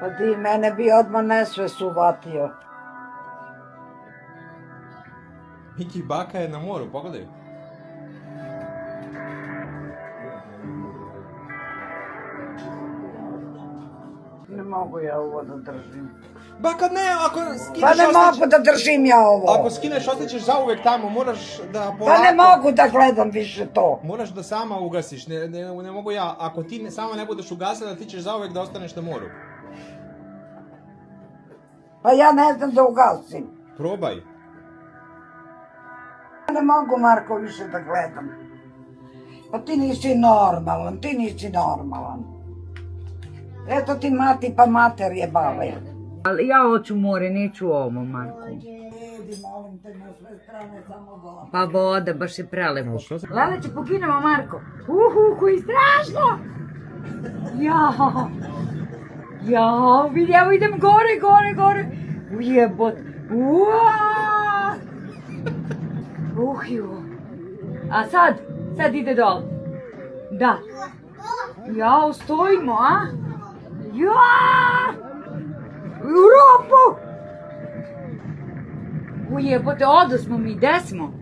Pa ti mene bi odmah nesvest uvatio. Miki, baka je na moru, pogledaj. Ne mogu ja ovo da držim. Baka, ne, ako skineš Pa ne mogu da držim ja ovo. Ako skineš, ostaćeš zauvek tamo, moraš da polako... Pa ne mogu da gledam više to. Moraš da sama ugasiš, ne mogu ja. Ako ti sama ne budeš ugasila, ti ćeš zauvek da ostaneš na moru. Pa ja ne znam da ugasim. Probaj. Ne mogu, Marko, više da gledam. Pa ti nisi normalan. Eto ti mati pa mater je bave. Ali ja hoću more, neću ovo, Marko. Idi, molim te, na sve strane samo voda. Pa voda, baš je prelepo. Lele, će pokinemo, Marko. Koji strašno! Jao, vidi, evo idem gore. Ujebot. A sad ide dol. Da. Jao, stojimo, a? U ropu! Ujebote, odosmo mi, gde smo?